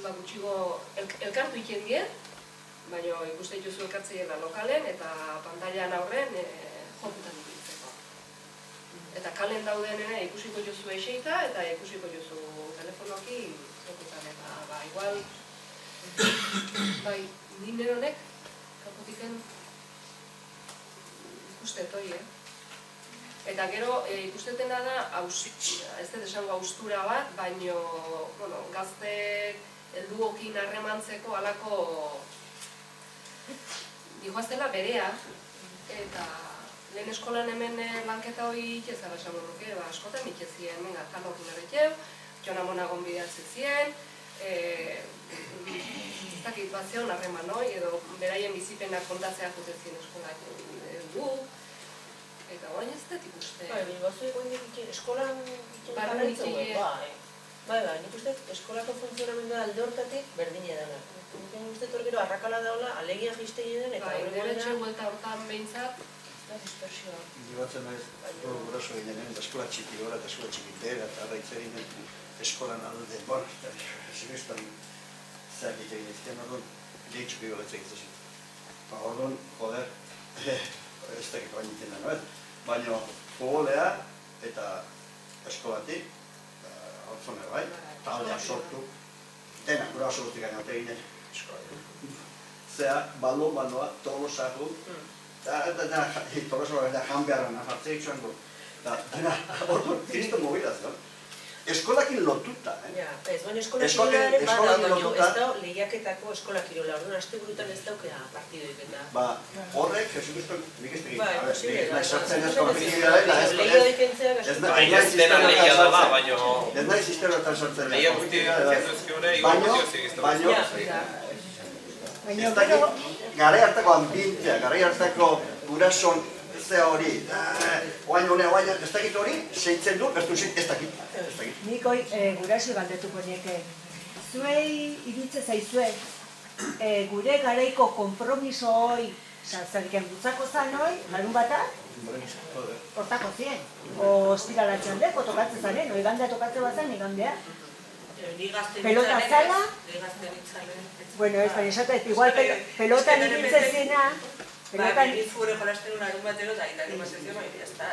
gutxigo elkartu iten dien, baina ikuste dituzu elkartzeiela lokalen eta pantailan aurren jokutan ibiltzeko. Eta kalen dauden ere ikusiko jozu eseita eta ikusiko jozu telefonoki jokutan eta igual nire honek kanpotiken ikustetoi, Eta gero ikustetena da, ez dut esango haustura bat, baina gaztek helduokin harremantzeko halako digoaztela berea, eta lehen eskolan hemen lanketa hori itxezara esango nuke, askotan itxezien, kalokin erretxeu, Jona Monagon bidatzen zien, ez dakit bat zeon harreman hoi, edo beraien bizipenak kontatzea jutetzien eskola du, eta guain ez dut ikuste.
Bazu egoen dikitzen, eskolan jarraitzen nik uste eskolako funtzionamendua alde hortatik berdine dela. Nik uste torgero arrakala daula, alegia jiste ginen, eta
horretxe guelta hortan behintzat, da dispersioa.
Dibatzen naiz, guraso ginen, eskola txiki gora eta eskola txikitera, eta arraitze ginen eskolan alde, eta zibestan zeak egiten izten, orduan, lehitzuk egoletzen egiten. Orduan, joder, ez dakit bain egiten da, baina futbolea eta eskolatik, altzone bai, taldea sortu, dena, guraso guztik gaina eginen eskola. Zea, baldoa, tolo sartu, eta tolo jan beharren jartzeik zuen du. Dena, orduan, kristo mobilaz, eskolakin lotuta,
Ez, baina eskola kirolaren bada, baina ez da lehiaketako eskola kirola, orduan aste burutan ez daukea partidoik eta...
Horrek, Jesucristo, nik ez tegit,
nahi
sartzen eskola kirolaren, ez nahi sistemetan sartzen baina garai hartako ambientea, garai hartako gurason zea hori, oain ez dakit hori, seitzen du, ez dakit.
Nik hoi gurasi galdetuko nieke. Zuei iritze zaizue, gure garaiko konpromiso hoi, zerken butzako zan hoi, larun bata? Hortako zien. Ospiralatzean deko tokatzen zaren, igandea tokatzen bazan, igandea. Pelota zala? Bueno, ez baina esatet, igual pelotan iritze zena,
Nire fure jolasten larun batero eta itari mazezio baina jazta,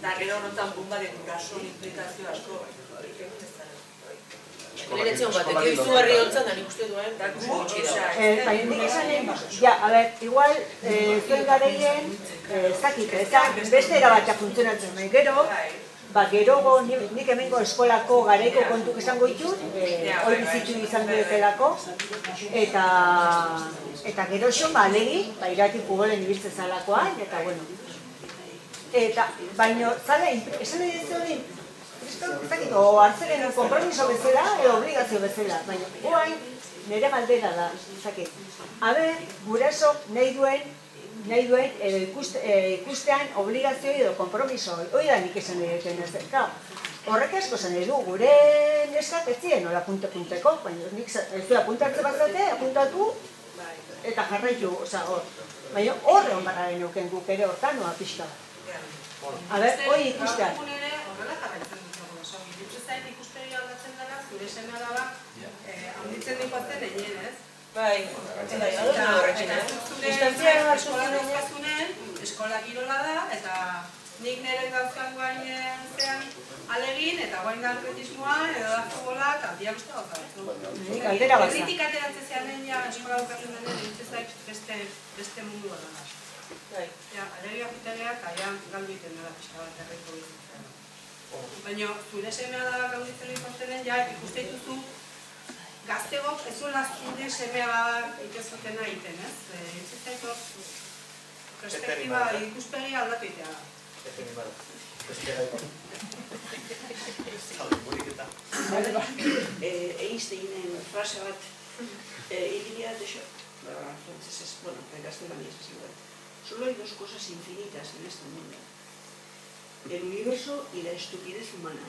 Da gero honotan bumba de gurasoen implikazio asko.
Nire etzion bat, eki izugarri holtzan da nik uste duen, da gutxi da.
Baina nik esanen, igual, zuen gareien, ez dakit, beste erabatea funtzionatzen nahi gero, gerogo nik hemengo eskolako garaiko kontuk esango ditut, hori bizitu izan duetelako, eta gero xo, alegi, irati futbolen ibiltze zalakoan, eta bueno. Baina, zala, esan nahi ez hori, hartzeren kompromiso bezala, edo obligazio bezala, baina, oain, nire galdera da, guraso nahi duen, edo ikustean obligazio edo kompromiso, hori da nik esan nahi duten ez. Horrek asko zen edu, gure neskak ez ziren nola punte-punteko, baina nik ez du apuntatze bat dute, apuntatu eta jarraitu, baina horre hon barra genuken guk ere hortan noa pixka. Hori ikustean.
Horrela jarraitzen dut, iruditzen zait ikuspegi aldatzen dela, zure seme-alaba handitzen dikoazen egin, ez? Bai, eskola girola da, eta nik nire dauzkan guain zean alegin, eta guain da atletismoa, edo da futbola, eta dia beste gauza batzu. Erritik ateratzen zean eskola dukatzen denen, egitzen zait beste mundua da. Alegia pitegeak, aia galdu iten dela pixka bat erreiko bizitzen. Baina, zure semea da gauditzen dikoazenen, ikuste dituzu, gaztegok ez zuela zure semea ikezutena egiten, ez? Itzitzaiko perspektiba ikuspegi aldatu itea da.
Einsteinen frase bat iría de eso, franceses, bueno, en castellano es igual. Solo hay dos cosas infinitas en este mundo. El universo y la estupidez humana.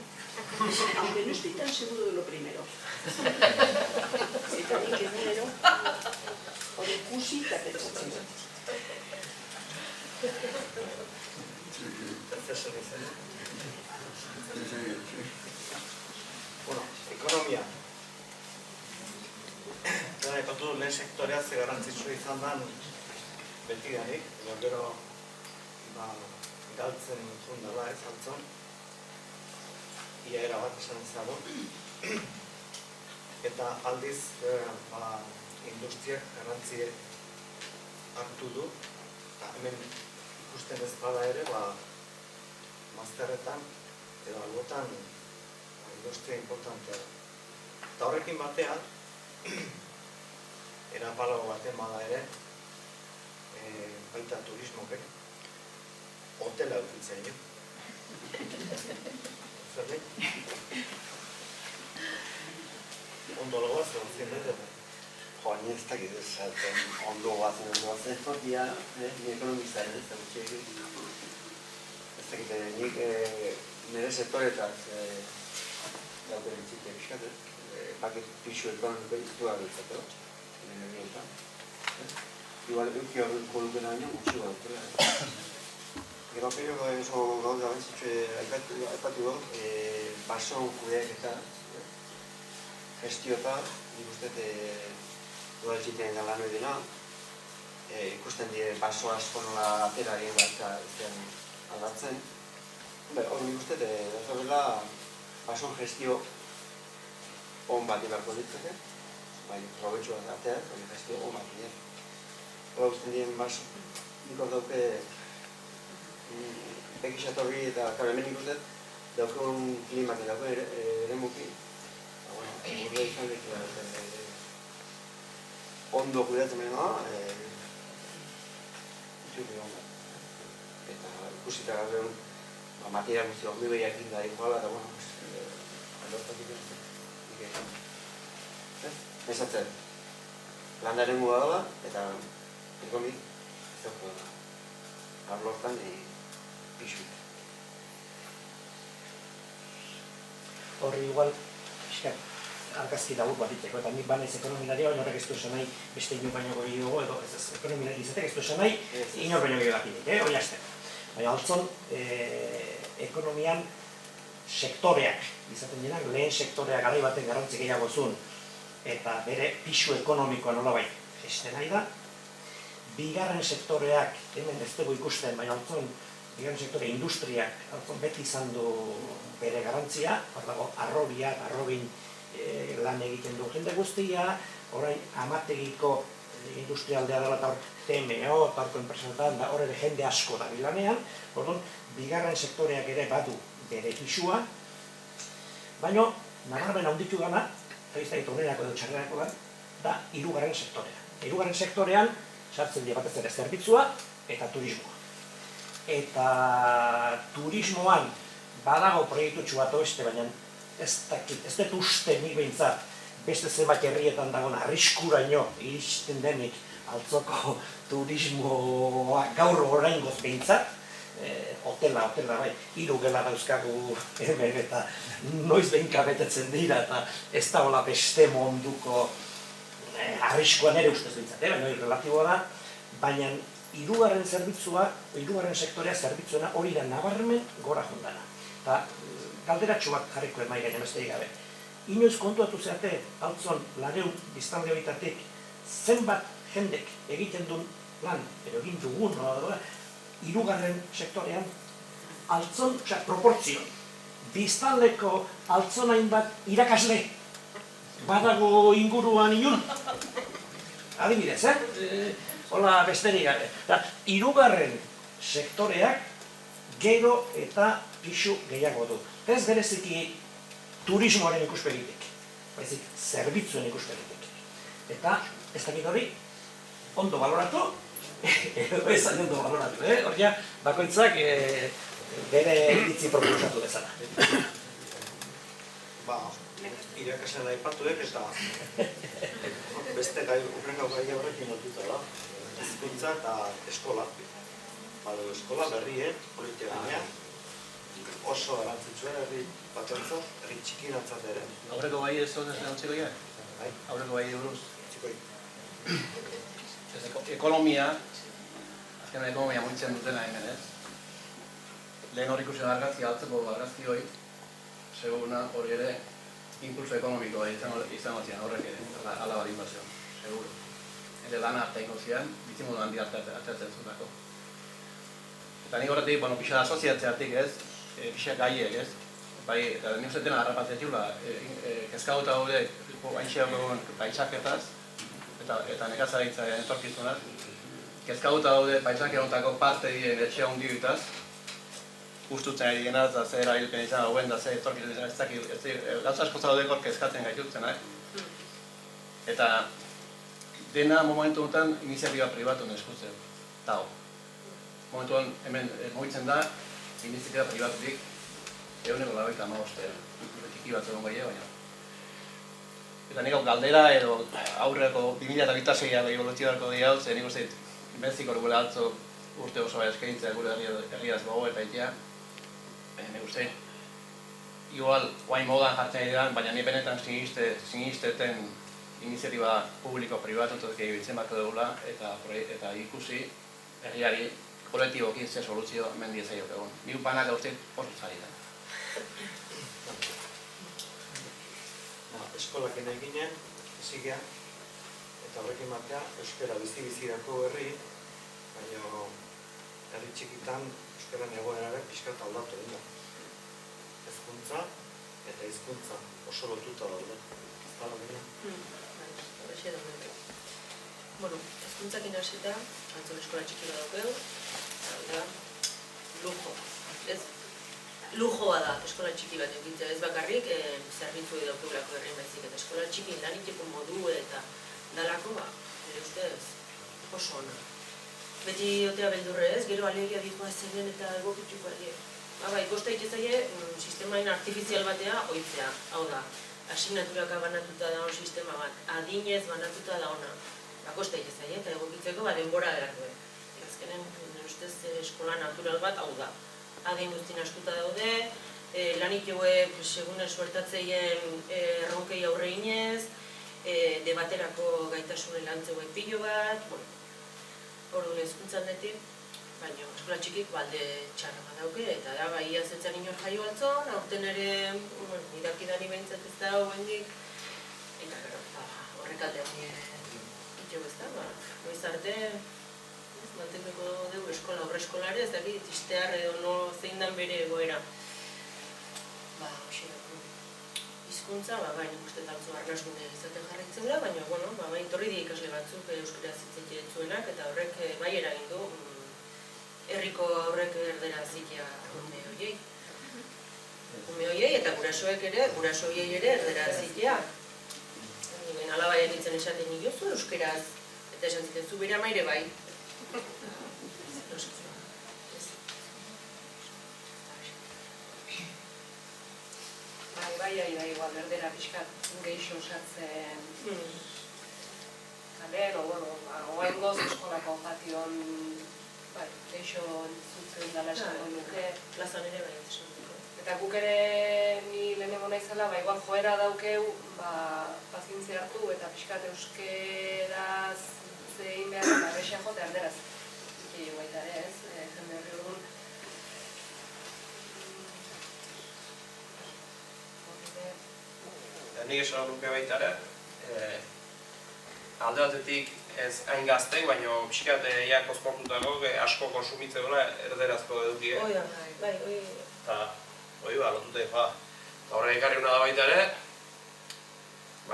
Aunque no estoy tan seguro de lo primero. Si también que primero, o de Cusi, que te
Bueno, ekonomia. Epatu lehen sektorea ze garrantzitsua izan da beti danik, edo gero galtzen fundala ez altzon, ia erabat esan ezago. Eta aldiz industriak garrantzie hartu du, eta hemen ikusten ez bada ere, mazterretan edo albotan industria importantea. Eta horrekin batean, erapalago baten bada ere, baita turismoke, hotela eukitzen jo. Zerrik? Ondo logoaz, zen dut?
Jo, ni ez dakit ez ondo goazen, dia, ni ekonomizaren ez dakit. Ez dakit, nik nire sektoretaz dauken entzitea pixkat, paket pixu ekonomiko ditu abiltzatela, nire bietan. Igual, euki horreko lukena baino, gutxi bat dutela. Gero peio oso gauza bantzitxu aipatu dut, bason kudeak eta gestiota, nik uste udaletxitean lan hori dena, ikusten dire baso asko nola atera egin bat aldatzen. Hori nik uste, horrela bason gestio on bat ibarko ditzake, probetxu bat ateak, hori gestio on bat dira. Hora usten diren baso, nik hor dauke bekisatorri eta hemen ikusten daukeun klimak daukeun ere muki. Gure izan dut ondo kudeatzen behar da, eta ikusita gaur material guzti hori behiak inda iguala, eta bueno, aldortak ikusten. Esatzen, landaren mua dela, eta ekonomik ez dago da. Arlortan pixu.
Horri igual, argazki labur bat diteko, eta nik banez ekonominaria, baina horrek ez du esan nahi beste inor baino goi dugu, edo ekonominaria izatek ez du esan nahi inor baino goi dakinik, hori azte. Baina altzon, ekonomian sektoreak izaten denak, lehen sektoreak garai baten garrantzi gehiago zuen, eta bere pixu ekonomikoa nolabait jesten nahi da. Bigarren sektoreak, hemen ez dugu ikusten, baina altzon, bigarren sektore industriak beti izan du bere garrantzia, hor dago arrobiak, arrobin lan egiten du jende guztia, orain amategiko industrialdea dela eta hor TMO, eta horko enpresanetan, hor ere jende asko da bilanean, orduan, bigarren sektoreak ere badu bere pisua, baina nabarmen handitu gana, ez da onerako edo txarrerako da hirugarren sektorea. Hirugarren sektorean sartzen dira batez ere zerbitzua eta turismoa. Eta turismoan badago proiektutxu bat beste, baina ez dut uste nik behintzat beste zenbait herrietan dagoen arriskuraino iristen denik altzoko turismoa gaur oraingoz behintzat, hotela bai, 3 gela dauzkagu hemen eta noiz behinka betetzen dira eta ez da hola beste munduko arriskoan ere ustez behintzat, baina relatiboa da, baina hirugarren zerbitzua, hirugarren sektorea zerbitzuena hori da nabarmen gora jundana. Eta galderatxo bat jarriko emai gainean beste gabe. Inoiz kontuatu zeate, altzon, lareun biztanle horitatik, zenbat jendek egiten duen lan, edo egin dugun, hirugarren sektorean, altzon, proportzio, biztanleko altzonain bat irakasle, badago inguruan inun. Adibidez, hola besterik gabe. Hirugarren sektoreak gero eta pisu gehiago du. Ez bereziki turismoaren ikuspegitik, baizik zerbitzuen ikuspegitik. Eta ez dakit hori ondo baloratu, edo ez ondo baloratu, hori bakoitzak bere iritzi proposatu bezala.
Irakasen aipatuek eta beste urrengo gai horrekin lotuta da. Hezkuntza eta eskola. Eskola berrien, politika gainean, oso garrantzitsua herri batentzat, herri txikientzat ere.
Aurreko gai ez zuen antziko ja? Aurreko gai buruz? Ekonomia, azkenean ekonomia mugitzen dutena hemen, ez? Lehen hor ikusten argazki altzeko argazki hori, seguna hori ere impulso ekonomikoa izango zian horrek ere, ala bat inbazio, seguro. Ere lana hartaiko zian, bizimodu handi hartatzen zutako. Eta nik horretik, pixa da asoziatzeatik ez, pixa gaiek ez, eta nik uste dena harrapatzea txula, kezkauta gaude haintxeak egon paitzaketaz, eta nekazaritza etorkizunaz, kezkauta gaude paitzaketako parte dien etxe hondibitaz, ustutzen ari genaz, da zer erabilpen izan hauen, da zer etorkizun izan ez dakit, gauza asko zaudekor kezkatzen gaitutzenak. Eta dena momentu honetan iniziatiba pribatu neskutzen, tau. Momentuan hemen mugitzen da, iniziatiba pribatutik, 195 txiki bat egon gaia, baina. Eta nik galdera edo aurreko 2026a gehi bolotzibarko dira hau, zer nik uste beziko gure atzo urte oso eskaintzea gure herriaz gogo eta itea. Nik uste, igual, guain modan jartzen diran, baina ni benetan sinisteten iniziatiba publiko-pribatutuk egibitzen bako dugula eta ikusi herriari kolektibokin ze soluzio hemen diezaiok egon. Ni upanak gauztik oso zari da.
Eskolaken eginen, ezigia, eta horrekin batea, euskara bizi-bizirako herri, baina herri txikitan euskaran egoeraren pixkat aldatu dira. Hezkuntza eta hizkuntza oso lotuta daude. Ez da hori?
Horrexe da. Hezkuntzakin hasita, antzon eskola txiki bat daukeu, eta lujo. Lujoa da eskola txiki bat egitea, ez bakarrik zerbitzu edo daukeulako herrien baizik, eta eskola txiki laniteko modu eta dalako, ere ustez, oso ona. Beti otea beldurre ez, gero alegia dikoa zen eta egokituko alegia. Kosta itezaie sistemain artifizial batea oitzea, hau da, asignaturaka banatuta daun sistema bat, adinez banatuta dauna. Kosta itezaie eta egokitzeko denbora beharko. Azkenen, ustez, eskola natural bat hau da. Adin guztin astuta daude, lanitioe segun suertatzeien erronkei aurre inez, debaterako gaitasunen lantzeue pilo bat, orduan hezkuntzan netik, baina eskola txikik balde txarra bat dauke, eta da, iaz etzan inor jaio altzon, aurten ere, idakidani behintzat ez da hoendik, eta horrek aldean itxo ez da, noiz arte, mantenduko dugu eskola horre eskolare, ez dakit, istear edo zein dan bere egoera. Hizkuntza, baina uste taltzu arnasgune izaten jarraitzen da, baina, torri di ikasle batzuk euskara zitzaitea zuenak, eta horrek bai eragin du, herriko horrek erdera zitea horiek. Ume horiei eta gurasoek ere, gurasoiei ere erderaz zitea. Nien alabaia nintzen esaten niozu euskeraz, eta esan ziten zu bere amaire bai.
Bai, igual, erdera pixkat geixo osatzen kalen, oain goz eskolako patioan geixo zutzen dala esango nuke.
Plazan ere bai, esan duke.
Eta guk ere ni lehenengo naizela, igual joera daukeu, pazientzia hartu eta pixkat euskeraz zein behar, barrexea jote erderaz. Ikei baita ere ez, jende horri orduan.
Nik esan nuke baita ere, alde batetik ez hain gaztek, baina pixkat ia kozportutago asko konsumitze duela erderazko edukie.
Oia, bai, oi.
Eta, lotute, horrek ekarri hona da baita ere,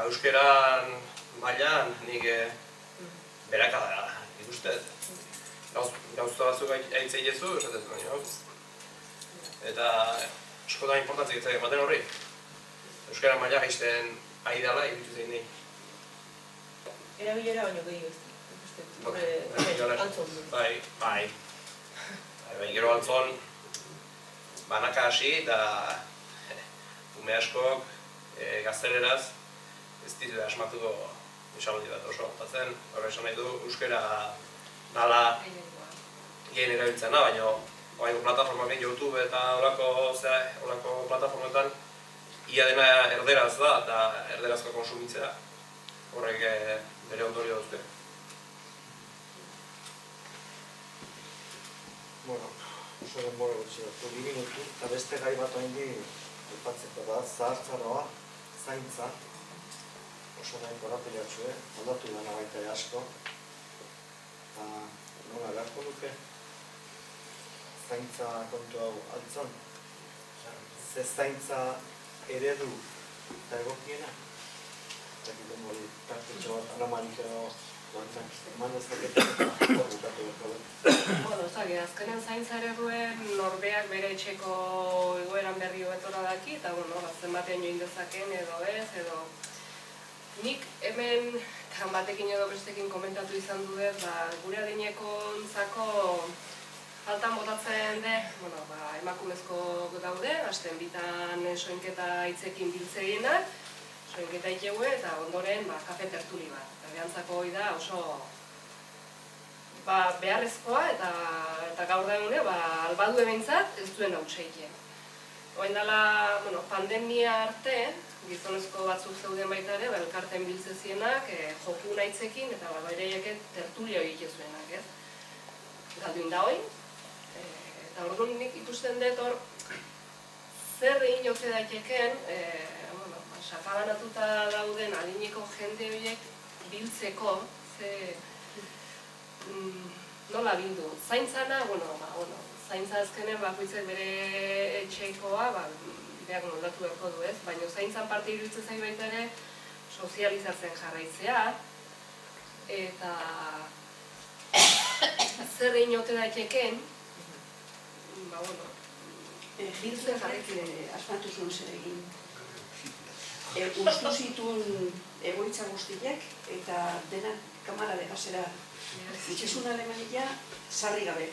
euskeran bailan nik berakada ikustet. Gauzta batzuk aitzei jezu, esatez baina. Eta askotan importantzik ez ematen horri. Euskara maila jaisten ari dela, irutu zein nahi.
Erabilera baino gehiago ez. Antzon du.
Bai, gero antzon banaka hasi eta ume askok gazteleraz ez ditu asmatuko esaldi bat oso. Batzen, horre esan nahi du, euskara dala gehen erabiltzena, baina plataformak egin YouTube eta horako plataformetan ia dena erderaz da eta erderazko konsumitzea. Horrek bere ondorio duzte.
Bueno, oso denbora gutxi dut. 2 minutu, eta beste gai bat haindi aipatzeko da, zahartzaroa, zaintza. Oso nahi korapilatxu, aldatu dena baita asko. Eta nola beharko duke? Zaintza kontu hau altzon. Ze zaintza eredu eta egokiena. Eta egiten hori tartetxo bat anamarik edo eman dezaketan eta bukatu berko dut.
Azkenean zaintza ereduen norbeak bere etxeko egoeran berri hobetora daki, eta zenbatean join dezaken edo ez, edo nik hemen batekin edo bestekin komentatu izan dut, gure adinekontzako faltan botatzen de, emakumezko daude, hasten bitan soinketa hitzekin biltzegienak, soinketa itegue eta ondoren kafe tertuli bat. Eta behantzako hori da oso beharrezkoa eta gaur da egune, albadu ebentzat ez duen hautseike. Oain dela, pandemia arte, gizonezko batzuk zeuden baita ere, elkarten biltzezienak, joku nahitzekin eta bereiek tertulia hori ikezuenak, ez? Galduin da hori. Eta orduan nik ikusten dut hor zer egin jote daiteken, sakabanatuta dauden adineko jende horiek biltzeko, nola bildu. Zaintzana, zaintza azkenen bakoitzak bere etxeikoa, beak moldatu beharko du ez, baina zaintzan parte iruditzen zai baita ere sozializatzen jarraitzea, eta zer egin jote daiteken,
biltzen jarrekin asmatu zuen zer egin. Ustu zituen egoitza guztiak eta denak kamara de gasera itxesun alemania sarri gabe.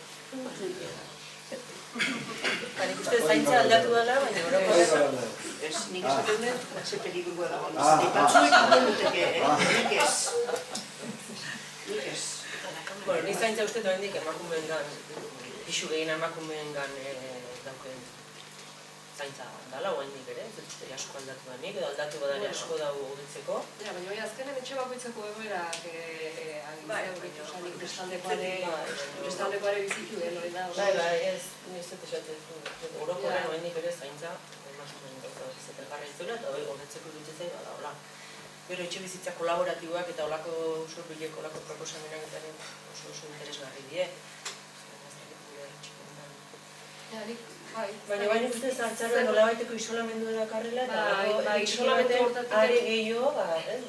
Nik uste zaintza aldatu dela, baina horako
ez, nik esaten dut, ze peligrua dago. Batzuek duen duteke, nik ez.
Nik zaintza uste duen dik emakumeen gan, isu gehien emakumeen gan dauken zaintza dala, oain nik ere, ez dut asko aldatu da nik, edo aldatu badare asko dago guditzeko.
Baina azkenen etxe bakoitzeko egoerak bestaldekoare bizitu den hori da.
Ez, ez dut esaten, orokorren oain nik ere zaintza, emakumeen gauza izaten jarra izuela, eta horretzeko dutzen da, hola. Gero etxe bizitza kolaboratiboak eta olako surbileko, olako proposamenak eta oso interesgarri die. Baina baina ikusten zartzaroan nola baiteko isolamendu edakarrela eta isolamendu are gehiago,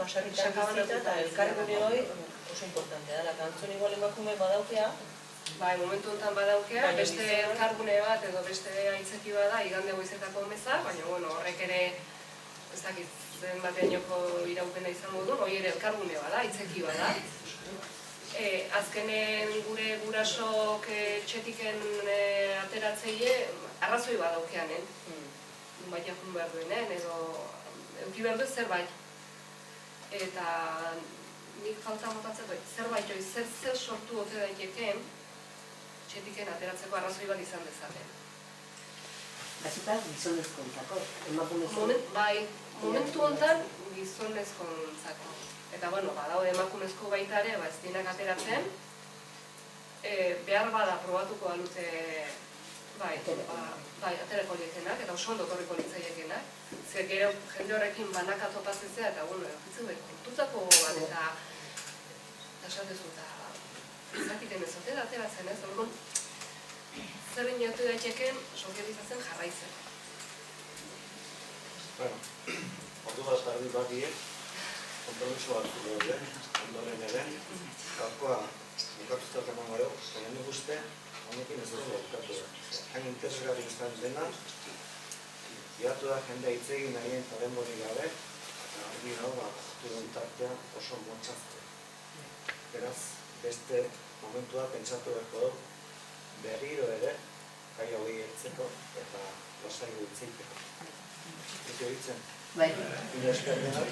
basarritak bizita eta elkarri hori oso importantea dela. Eta antzun igual emakume badaukea,
Bai, momentu honetan badaukea, beste elkargune bat edo beste aitzeki bada, igande goizetako meza, baina bueno, horrek ere, ez dakit, zen bateainoko iraupena izango du, hori ere elkargune bada, aitzeki bada. Azkenen gure gurasok txetiken ateratzeie, arrazoi badaukean, baina jun behar duenen, edo euki behar du zerbait. Eta nik falta motatzeko, zerbait joi, zer sortu ote daitekeen, txetiken ateratzeko arrazoi bat izan dezaten.
Gazuta gizonezkoentzako, emakumezko?
Bai, momentu honetan gizonezkoentzako. Eta, bueno, badaude emakumezko baita ere, ez dienak ateratzen, behar bada probatuko alute, bai, aterako liekenak, eta oso ondo torriko litzaiekenak. Zer gero jende horrekin banaka topatzezea, eta, bueno, egitzen behar, kontutako bat, eta esatezu, eta zatik emezote da ateratzen, ez? Orduan, zer inotu daiteken sozializatzen jarraitzen.
Bueno, ordu bat ardi bat diek, kompromiso bat zure ondoren ere, gaurkoa bukatuztak eman gero, baina nik uste, honekin ez duzu bukatu da. Hain interesgarri izan dena, biatu da jendea hitz egin nahien eta denbori gabe, eta argi dago, duen tartea oso motxazte. Beraz, beste momentua pentsatu beharko dugu, berriro ere, gai hori heltzeko eta lasai hitz egiteko. Ez horitzen?
Bai.
Ina esker denak.